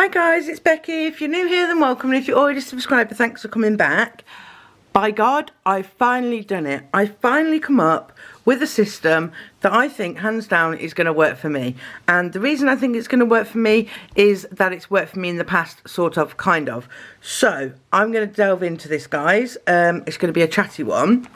Hi guys, it's Becky. If you're new here, then welcome, and if you're already subscribed, thanks for coming back. By God, I've finally done it. I've finally come up with a system that I think, hands down, is going to work for me. And the reason I think it's going to work for me is that it's worked for me in the past, sort of, kind of. So, I'm going to delve into this, guys. It's going to be a chatty one.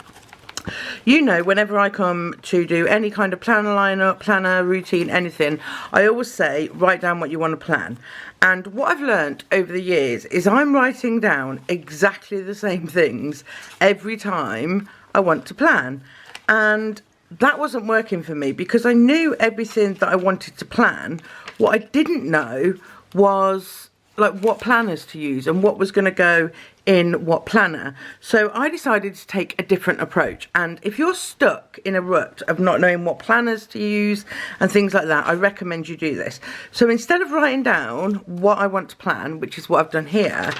You know, whenever I come to do any kind of planner lineup, planner, routine, anything, I always say, write down what you want to plan. And what I've learnt over the years is I'm writing down exactly the same things every time I want to plan. And that wasn't working for me because I knew everything that I wanted to plan. What I didn't know was like what planners to use and what was going to go in what planner. So I decided to take a different approach, and if you're stuck in a rut of not knowing what planners to use and things like that, I recommend you do this. So instead of writing down what I want to plan, which is what I've done here,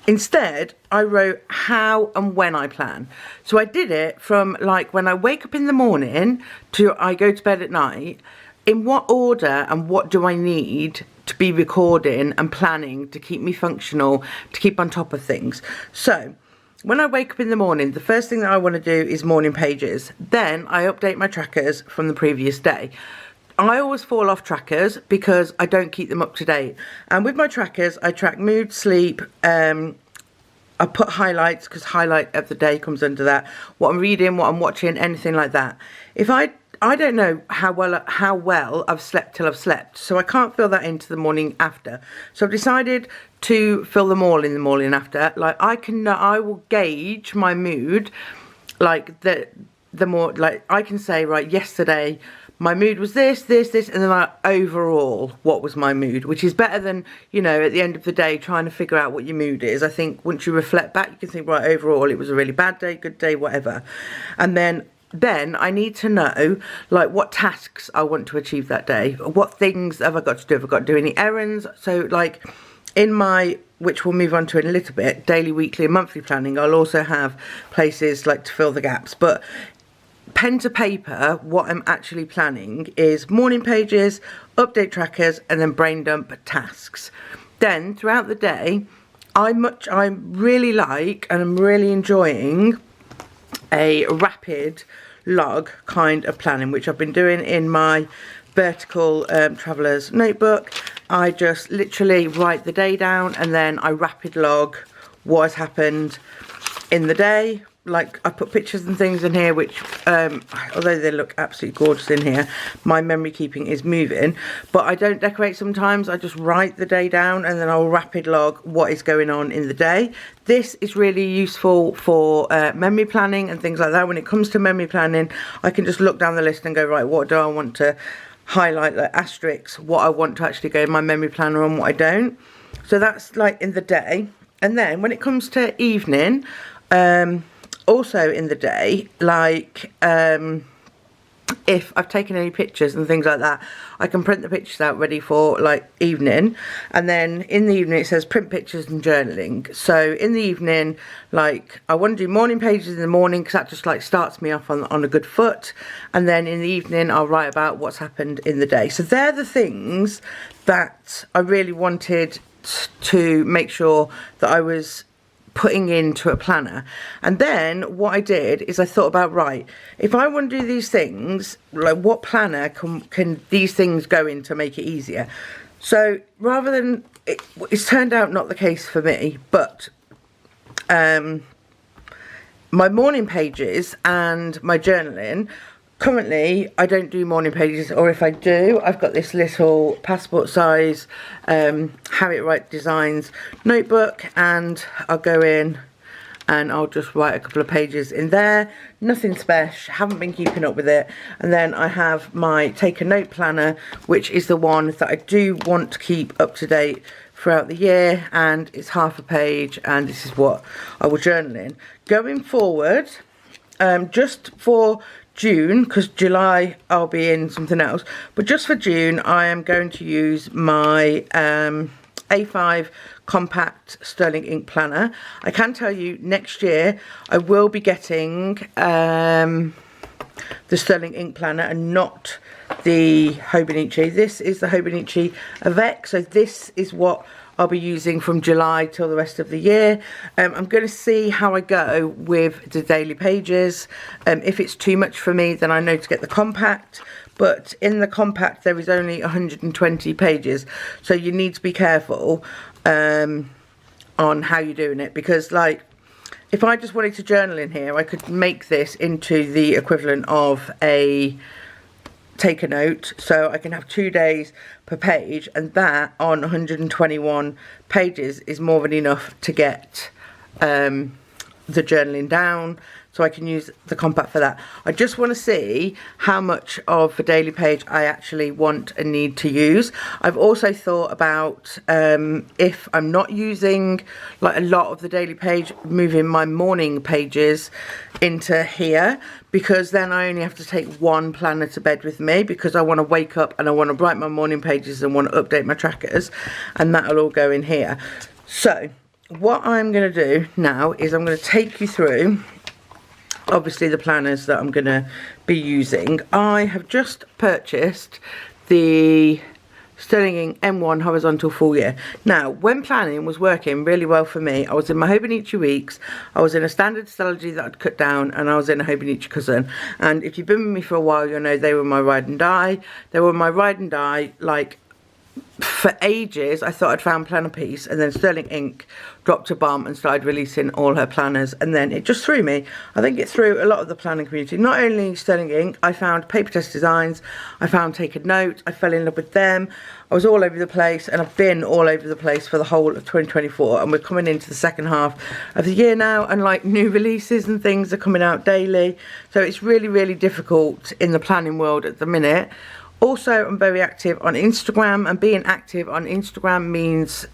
instead I wrote how and when I plan. So I did it from like when I wake up in the morning to I go to bed at night. In what order and what do I need to be recording and planning to keep me functional, to keep on top of things? So when I wake up in the morning, the first thing that I want to do is morning pages. Then I update my trackers from the previous day. I always fall off trackers because I don't keep them up to date. And with my trackers, I track mood, sleep, I put highlights because highlight of the day comes under that. What I'm reading, what I'm watching, anything like that. If I don't know how well I've slept till I've slept, so I can't fill that into the morning after. So I've decided to fill them all in the morning after. Like I will gauge my mood, like the more, like I can say, right, yesterday my mood was this, and then like overall what was my mood, which is better than, you know, at the end of the day trying to figure out what your mood is. I think once you reflect back, you can think, right, overall it was a really bad day, good day, whatever. And then I need to know like what tasks I want to achieve that day. What things have I got to do? Have I got to do any errands? So like in my, which we'll move on to in a little bit, daily, weekly and monthly planning, I'll also have places like to fill the gaps. But pen to paper, what I'm actually planning is morning pages, update trackers, and then brain dump tasks. Then throughout the day, I really like and I'm really enjoying a rapid log kind of planning, which I've been doing in my vertical traveller's notebook. I just literally write the day down and then I rapid log what has happened in the day. Like I put pictures and things in here which although they look absolutely gorgeous in here, my memory keeping is moving, but I don't decorate sometimes. I just write the day down and then I'll rapid log what is going on in the day. This is really useful for memory planning and things like that. When it comes to memory planning, I can just look down the list and go, right, what do I want to highlight, like asterisks, what I want to actually go in my memory planner and what I don't. So that's like in the day. And then when it comes to evening, also in the day, like if I've taken any pictures and things like that, I can print the pictures out ready for like evening. And then in the evening it says print pictures and journaling. So in the evening, like I want to do morning pages in the morning because that just like starts me off on a good foot. And then in the evening I'll write about what's happened in the day. So they're the things that I really wanted to make sure that I was putting into a planner. And then what I did is I thought about, right, if I want to do these things, like what planner can these things go in to make it easier? So rather than it's turned out not the case for me, but my morning pages and my journaling, currently I don't do morning pages, or if I do, I've got this little passport size Harriet Wright Designs notebook, and I'll go in and I'll just write a couple of pages in there. Nothing special, haven't been keeping up with it. And then I have my take a note planner, which is the one that I do want to keep up to date throughout the year, and it's half a page, and this is what I will journal in. Going forward, just for June, because July I'll be in something else, but just for June I am going to use my A5 compact sterling ink planner. I can tell you next year I will be getting the sterling ink planner and not the Hobonichi. This is the Hobonichi Avec, so this is what I'll be using from July till the rest of the year. I'm going to see how I go with the daily pages. If it's too much for me, then I know to get the compact. But in the compact, there is only 120 pages. So you need to be careful on how you're doing it. Because, like, if I just wanted to journal in here, I could make this into the equivalent of a take a note. So I can have 2 days per page. And that on 121 pages is more than enough to get the journaling down. So I can use the compact for that. I just want to see how much of the daily page I actually want and need to use. I've also thought about if I'm not using like a lot of the daily page, moving my morning pages into here, because then I only have to take one planner to bed with me, because I want to wake up and I want to write my morning pages and want to update my trackers, and that'll all go in here. So what I'm going to do now is I'm going to take you through obviously the planners that I'm going to be using. I have just purchased the Sterling Ink M1 Horizontal Full Year. Now, when planning was working really well for me, I was in my Hobonichi weeks, I was in a standard Stellology that I'd cut down, and I was in a Hobonichi cousin. And if you've been with me for a while, you'll know they were my ride and die. They were my ride and die, like, for ages. I thought I'd found Planner Piece, and then Sterling Ink dropped a bomb and started releasing all her planners, and then it just threw me. I think it threw a lot of the planning community. Not only Sterling Ink, I found Paper Test Designs, I found Take a Note, I fell in love with them. I was all over the place, and I've been all over the place for the whole of 2024, and we're coming into the second half of the year now, and like new releases and things are coming out daily, so it's really, really difficult in the planning world at the minute. Also, I'm very active on Instagram, and being active on Instagram means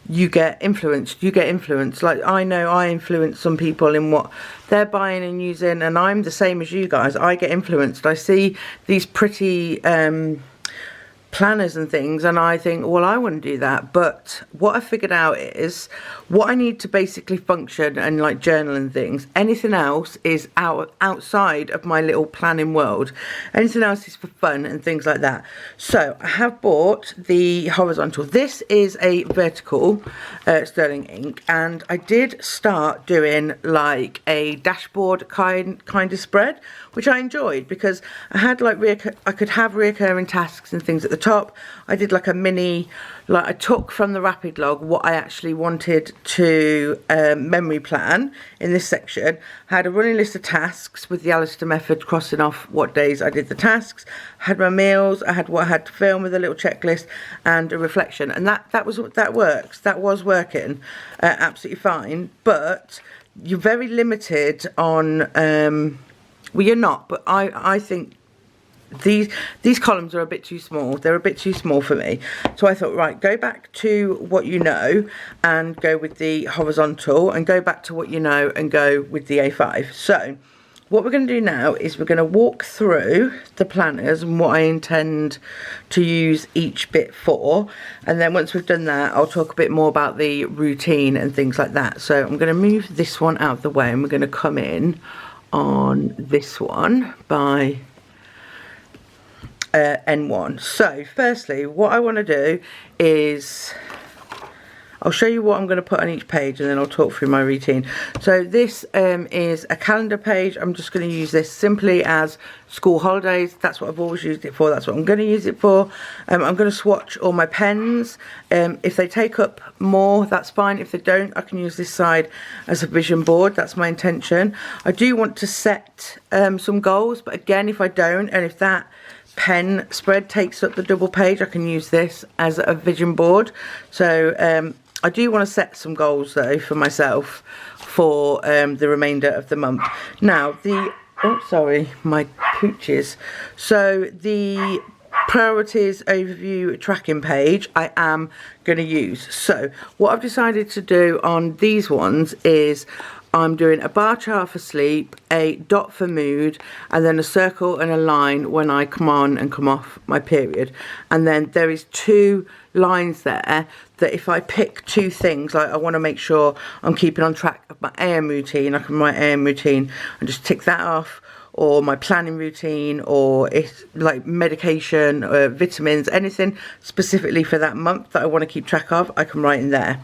you get influenced. Like, I know I influence some people in what they're buying and using, and I'm the same as you guys. I get influenced. I see these pretty planners and things, and I think, well, I want to do that. But what I figured out is what I need to basically function and like journal and things, anything else is outside of my little planning world. Anything else is for fun and things like that. So I have bought the horizontal. This is a vertical Sterling Ink, and I did start doing like a dashboard kind of spread, which I enjoyed, because I had like I could have reoccurring tasks and things at the top. I did like a mini, like I took from the rapid log what I actually wanted to memory plan in this section. I had a running list of tasks with the Alistair method, crossing off what days I did the tasks. I had my meals, I had what I had to film with a little checklist and a reflection, and that was working absolutely fine. But you're very limited on well, you're not, but I think these columns are a bit too small. They're a bit too small for me. So I thought, right, go back to what you know and go with the horizontal, and go back to what you know and go with the A5. So what we're going to do now is we're going to walk through the planners and what I intend to use each bit for. And then once we've done that, I'll talk a bit more about the routine and things like that. So I'm going to move this one out of the way, and we're going to come in on this one by N1. So firstly, what I want to do is I'll show you what I'm going to put on each page, and then I'll talk through my routine. So this is a calendar page. I'm just going to use this simply as school holidays. That's what I've always used it for. That's what I'm going to use it for. I'm going to swatch all my pens. If they take up more, that's fine. If they don't, I can use this side as a vision board. That's my intention. I do want to set some goals, but again, if I don't, and if that pen spread takes up the double page, I can use this as a vision board. So I do want to set some goals though for myself for the remainder of the month. Now my pooches. So the priorities overview tracking page I am going to use. So what I've decided to do on these ones is I'm doing a bar chart for sleep, a dot for mood, and then a circle and a line when I come on and come off my period. And then there is 2 lines there that if I pick 2 things, like I want to make sure I'm keeping on track of my AM routine, I can write AM routine and just tick that off. or my planning routine, or it's like medication, vitamins, anything specifically for that month that I want to keep track of, I can write in there.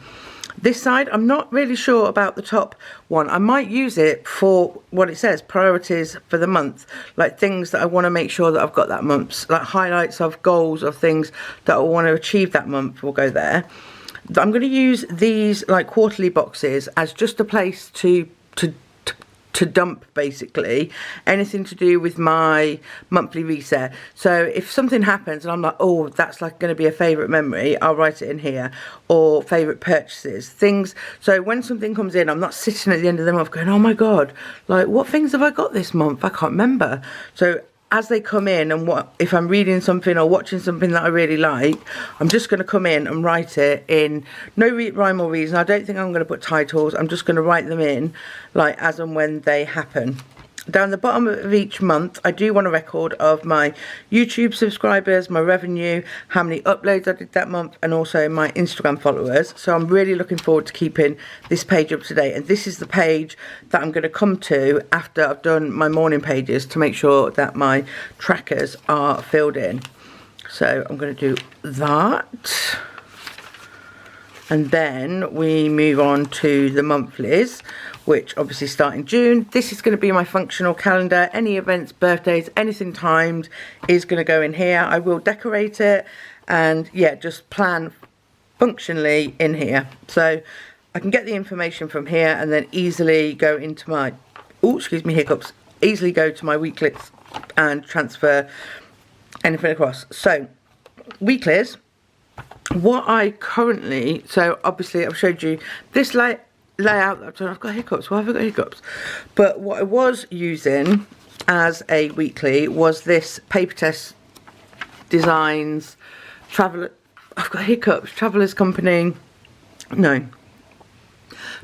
This side, I'm not really sure about the top one. I might use it for what it says, priorities for the month, like things that I want to make sure that I've got that month, like highlights of goals of things that I want to achieve that month will go there. I'm going to use these like quarterly boxes as just a place to dump basically anything to do with my monthly reset. So if something happens and I'm like, oh, that's like going to be a favourite memory, I'll write it in here, or favourite purchases, things. So when something comes in, I'm not sitting at the end of the month going, oh my god, like what things have I got this month? I can't remember. So as they come in, and what if I'm reading something or watching something that I really like, I'm just going to come in and write it in no rhyme or reason. I don't think I'm going to put titles. I'm just going to write them in like as and when they happen. Down the bottom of each month, I do want a record of my YouTube subscribers, my revenue, how many uploads I did that month, and also my Instagram followers. So I'm really looking forward to keeping this page up to date. And this is the page that I'm going to come to after I've done my morning pages to make sure that my trackers are filled in. So I'm going to do that. And then we move on to the monthlies, which obviously start in June. This is going to be my functional calendar. Any events, birthdays, anything timed is going to go in here. I will decorate it and yeah, just plan functionally in here. So I can get the information from here and then easily go into my, oh, excuse me, hiccups, easily go to my weeklies and transfer anything across. So weeklies. What I currently, so obviously I've showed you this layout that I've done. I've got hiccups. Why have I got hiccups? But what I was using as a weekly was this Paper Test Designs Traveller. I've got hiccups. Travellers Company. No.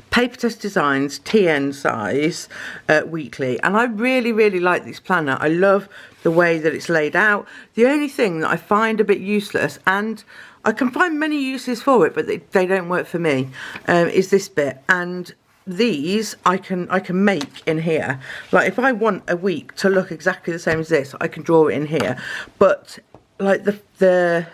Paper Test Designs TN size weekly, and I really like this planner. I love the way that it's laid out. The only thing that I find a bit useless, and I can find many uses for it, but they don't work for me, is this bit. And these I can make in here. Like if I want a week to look exactly the same as this, I can draw it in here. But like the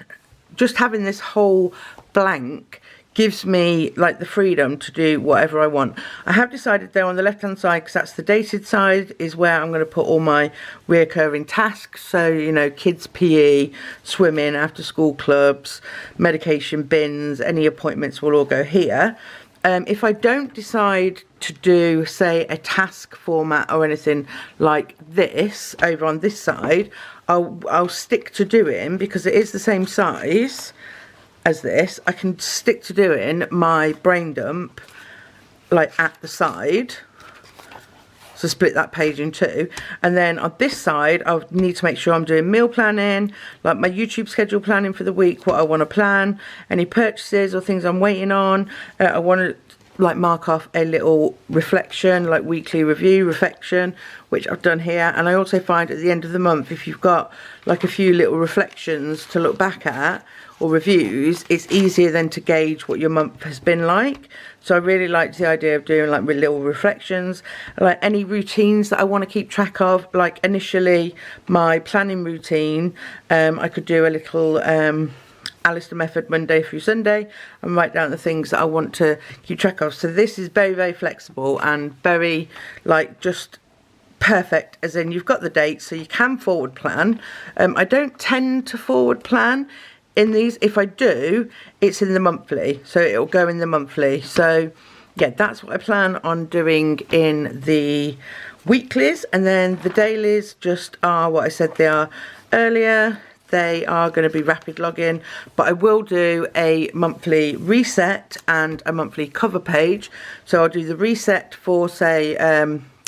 just having this whole blank gives me like the freedom to do whatever I want. I have decided though on the left hand side, because that's the dated side, is where I'm going to put all my reoccurring tasks. So, you know, kids PE, swimming, after school clubs, medication bins, any appointments will all go here. If I don't decide to do, say, a task format or anything like this over on this side, I'll stick to doing, because it is the same size as this, I can stick to doing my brain dump like at the side. So split that page in two, and then on this side I'll need to make sure I'm doing meal planning, like my YouTube schedule planning for the week, what I want to plan, any purchases or things I'm waiting on. I want to like mark off a little reflection, like weekly review reflection, which I've done here. And I also find at the end of the month, if you've got like a few little reflections to look back at or reviews, it's easier then to gauge what your month has been like. So I really liked the idea of doing like little reflections, like any routines that I want to keep track of. Like initially my planning routine, I could do a little Alistair method Monday through Sunday and write down the things that I want to keep track of. So this is very flexible and very like just perfect, as in you've got the dates so you can forward plan. I don't tend to forward plan in these. If I do, it's in the monthly, so it'll go in the monthly. So yeah, that's what I plan on doing in the weeklies. And then the dailies just are what I said they are earlier. They are going to be rapid login, but I will do a monthly reset and a monthly cover page. So I'll do the reset for, say,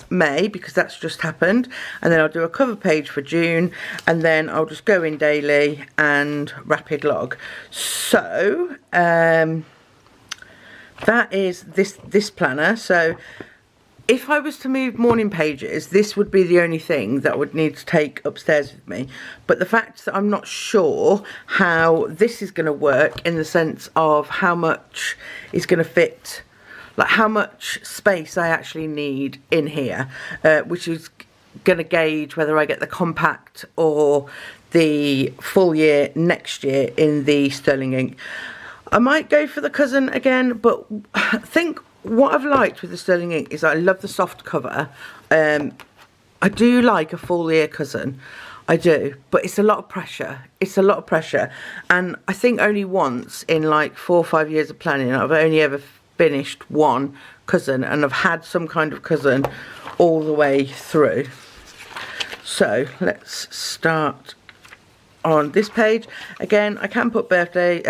May, because that's just happened, and then I'll do a cover page for June, and then I'll just go in daily and rapid log. So that is this planner. So if I was to move morning pages, this would be the only thing that I would need to take upstairs with me. But the fact that I'm not sure how this is going to work, in the sense of how much is going to fit, like how much space I actually need in here, which is going to gauge whether I get the compact or the full year next year in the sterling ink. I might go for the cousin again, but I think what I've liked with the sterling ink is I love the soft cover. I do like a full year cousin, I do, but it's a lot of pressure. It's a lot of pressure, and I think only once in like 4 or 5 years of planning I've only ever finished one cousin, and I've had some kind of cousin all the way through. So let's start on this page. Again, I can put birthday,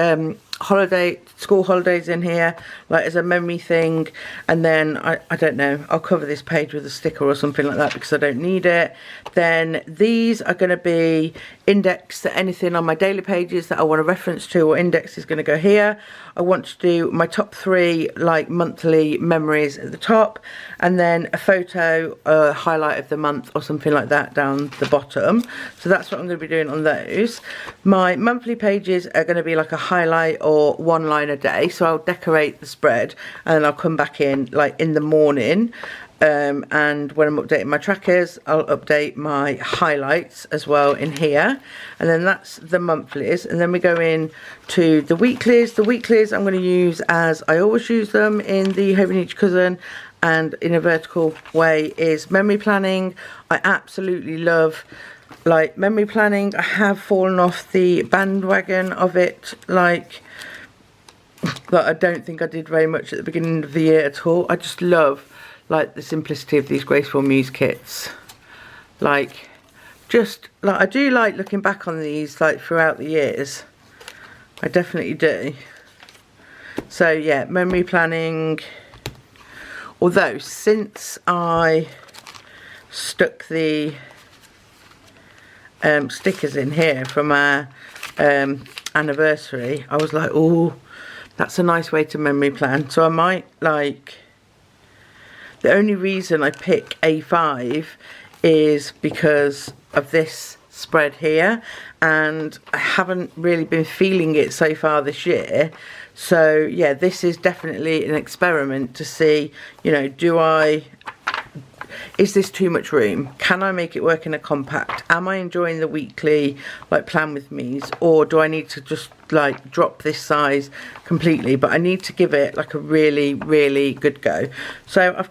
holiday, school holidays in here, like as a memory thing, and then I don't know, I'll cover this page with a sticker or something like that because I don't need it. Then these are going to be index to anything on my daily pages that I want to reference to, or index is going to go here. I want to do my top 3 like monthly memories at the top, and then a photo, a highlight of the month or something like that down the bottom. So that's what I'm going to be doing on those. My monthly pages are going to be like a highlight or 1 line a day, so I'll decorate the spread and then I'll come back in like in the morning, and when I'm updating my trackers I'll update my highlights as well in here, and then that's the monthlies. And then we go in to the weeklies. The weeklies I'm going to use as I always use them in the Home and Each Cousin and in a vertical way is memory planning. I absolutely love like memory planning. I have fallen off the bandwagon of it, like I don't think I did very much at the beginning of the year at all. I just love like the simplicity of these Graceful Muse kits. Like just like I do like looking back on these like throughout the years. I definitely do. So yeah, memory planning. Although since I stuck the stickers in here from our anniversary, I was like, oh, that's a nice way to memory plan. So I might like, the only reason I pick A5 is because of this spread here, and I haven't really been feeling it so far this year. So yeah, this is definitely an experiment to see, you know, is this too much room? Can I make it work in a compact? Am I enjoying the weekly like plan with me's, or do I need to just like drop this size completely? But I need to give it like a really, really good go. So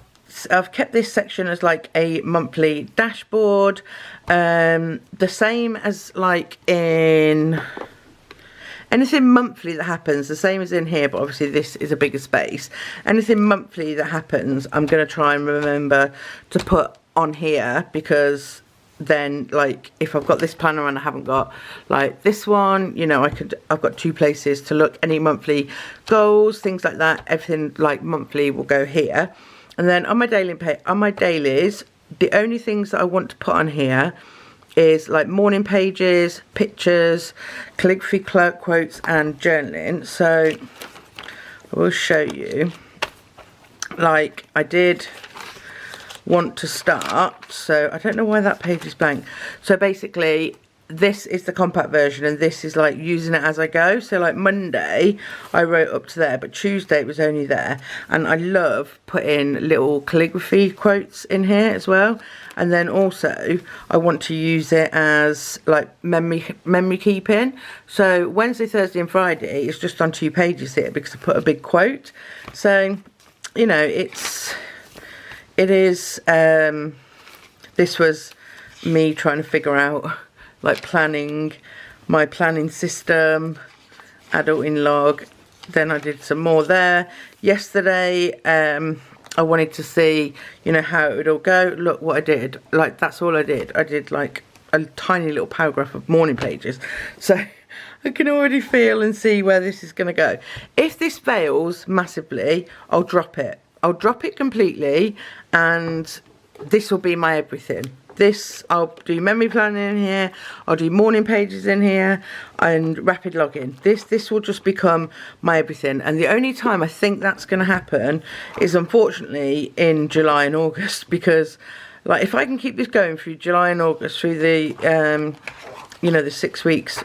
I've kept this section as like a monthly dashboard, the same as like in anything monthly that happens, the same as in here, but obviously this is a bigger space. Anything monthly that happens, I'm going to try and remember to put on here, because then like if I've got this planner and I haven't got like this one, you know, I've got 2 places to look. Any monthly goals, things like that, everything like monthly will go here. And then on my dailies, the only things that I want to put on here is like morning pages, pictures, calligraphy quotes and journaling. So I will show you, like I did want to start, so I don't know why that page is blank. So basically this is the compact version, and this is like using it as I go. So like Monday I wrote up to there, but Tuesday it was only there. And I love putting little calligraphy quotes in here as well. And then also I want to use it as like memory keeping. So Wednesday, Thursday and Friday is just on 2 pages here because I put a big quote. So you know, it is this was me trying to figure out like planning, my planning system, adulting log. Then I did some more there. Yesterday I wanted to see, you know, how it would all go. Look what I did. Like that's all I did. I did like a tiny little paragraph of morning pages. So I can already feel and see where this is going to go. If this fails massively, I'll drop it. I'll drop it completely, and this will be my everything. This, I'll do memory planning in here, I'll do morning pages in here, and rapid login. This will just become my everything. And the only time I think that's going to happen is unfortunately in July and August, because like if I can keep this going through July and August, through the you know, the 6 weeks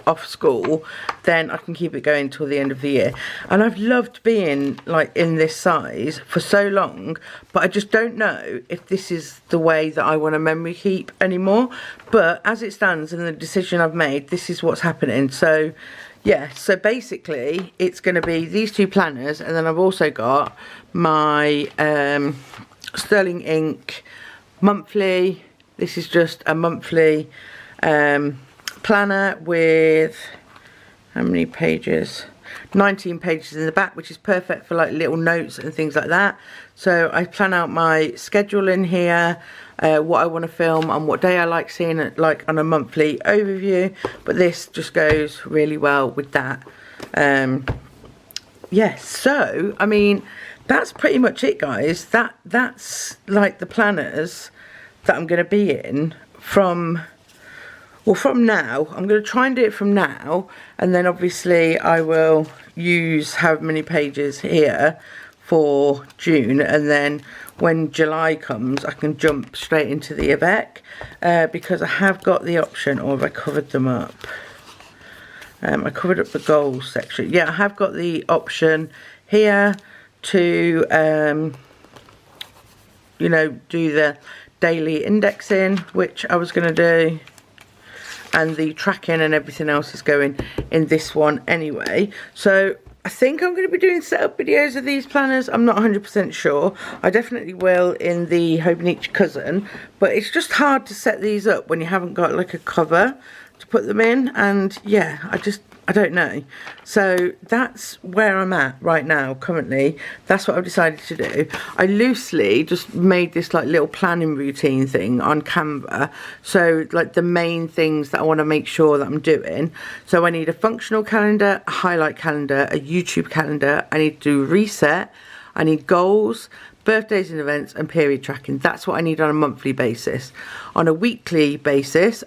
off school, then I can keep it going till the end of the year. And I've loved being like in this size for so long, but I just don't know if this is the way that I want to memory keep anymore. But as it stands and the decision I've made, this is what's happening. So yeah, so basically it's going to be these two planners, and then I've also got my sterling ink monthly. This is just a monthly planner with how many pages? 19 pages in the back, which is perfect for like little notes and things like that. So I plan out my schedule in here, what I want to film and what day I like seeing it, like on a monthly overview. But this just goes really well with that. Yes, so I mean that's pretty much it, guys. That's like the planners that I'm going to be in from now. I'm going to try and do it from now, and then obviously I will use how many pages here for June, and then when July comes I can jump straight into the Rebek, because I have got the option, or have I covered them up? I covered up the goals section. Yeah, I have got the option here to you know, do the daily indexing, which I was going to do, and the tracking and everything else is going in this one anyway. So I think I'm going to be doing setup videos of these planners. I'm not 100% sure. I definitely will in the Hobonichi Cousin, but it's just hard to set these up when you haven't got like a cover to put them in, and yeah, I don't know. So that's where I'm at right now currently. That's what I've decided to do. I loosely just made this like little planning routine thing on Canva, so like the main things that I want to make sure that I'm doing. So I need a functional calendar, a highlight calendar, a YouTube calendar. I need to do reset. I need goals, birthdays and events, and period tracking. That's what I need on a monthly basis. On a weekly basis,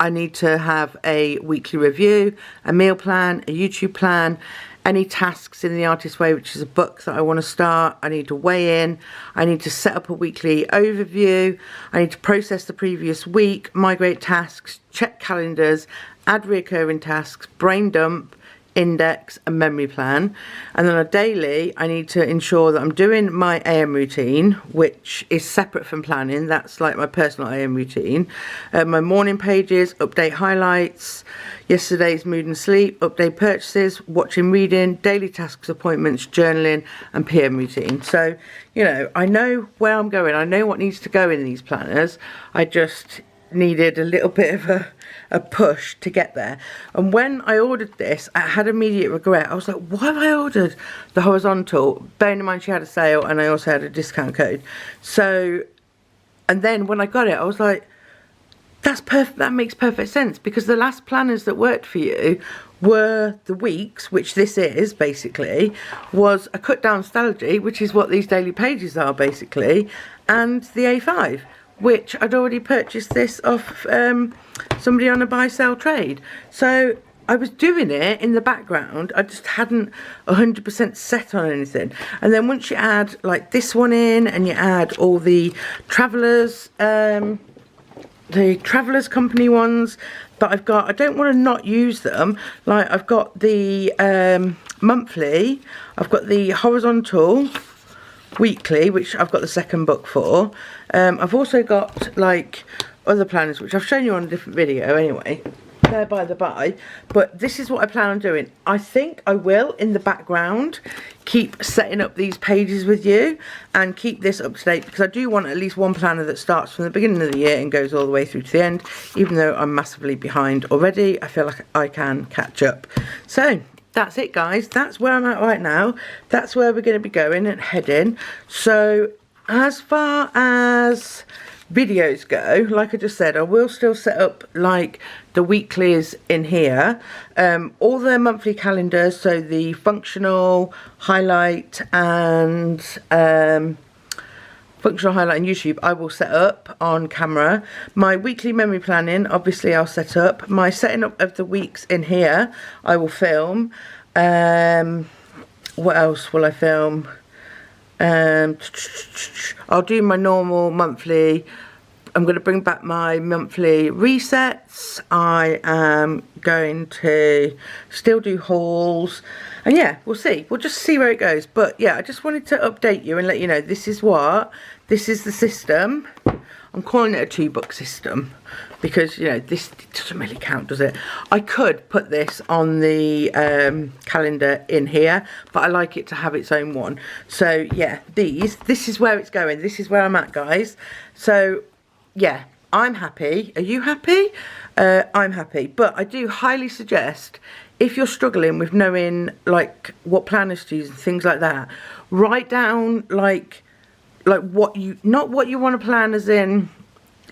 I need to have a weekly review, a meal plan, a YouTube plan, any tasks in the Artist Way, which is a book that I want to start. I need to weigh in. I need to set up a weekly overview. I need to process the previous week, migrate tasks, check calendars, add recurring tasks, brain dump, index and memory plan. And then on a daily, I need to ensure that I'm doing my AM routine, which is separate from planning. That's like my personal AM routine. My morning pages, update highlights, yesterday's mood and sleep, update purchases, watching, reading, daily tasks, appointments, journaling and PM routine. So, you know, I know where I'm going. I know what needs to go in these planners. I just needed a little bit of a push to get there. And when I ordered this, I had immediate regret. I was like, why have I ordered the horizontal? Bearing in mind she had a sale and I also had a discount code. So, and then when I got it, I was like, that's perfect. That makes perfect sense, because the last planners that worked for you were the weeks, which this is basically, was a cut down strategy, which is what these daily pages are basically, and the A5, which I'd already purchased this off somebody on a buy-sell trade. So I was doing it in the background. I just hadn't 100% set on anything. And then once you add like this one in, and you add all the Travellers Company ones that I've got, I don't want to not use them. Like I've got the monthly, I've got the horizontal weekly, which I've got the second book for. I've also got like other planners, which I've shown you on a different video anyway. They're by the by, but this is what I plan on doing. I think I will in the background keep setting up these pages with you and keep this up to date, because I do want at least one planner that starts from the beginning of the year and goes all the way through to the end. Even though I'm massively behind already, I feel like I can catch up. So that's it, guys. That's where I'm at right now. That's where we're going to be going and heading. So as far as videos go, like I just said, I will still set up like the weeklies in here, all the monthly calendars, so the functional, highlight and YouTube I will set up on camera. My weekly memory planning, obviously I'll set up. My setting up of the weeks in here I will film. What else will I film? I'll do my normal monthly I'm going to bring back my monthly resets. I am going to still do hauls. And yeah, we'll see. We'll just see where it goes. But yeah, I just wanted to update you and let you know this is the system. I'm calling it a 2-book system because, you know, this doesn't really count, does it? I could put this on the calendar in here, but I like it to have its own one. So yeah, this is where it's going. This is where I'm at, guys. So yeah, I'm happy. Are you happy? I'm happy. But I do highly suggest, if you're struggling with knowing like what planners to use and things like that, write down like what you, not what you want to plan as in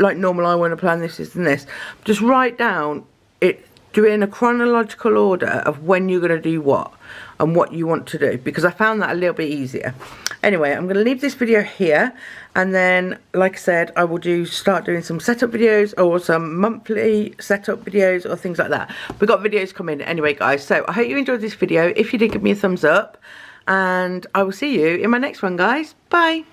like normal, I want to plan this and this. Just write down it, do it in a chronological order of when you're going to do what and what you want to do, because I found that a little bit easier. Anyway, I'm going to leave this video here, and then like I said, I will start doing some setup videos or some monthly setup videos or things like that. We've got videos coming anyway, guys. So I hope you enjoyed this video. If you did, give me a thumbs up, and I will see you in my next one, guys. Bye.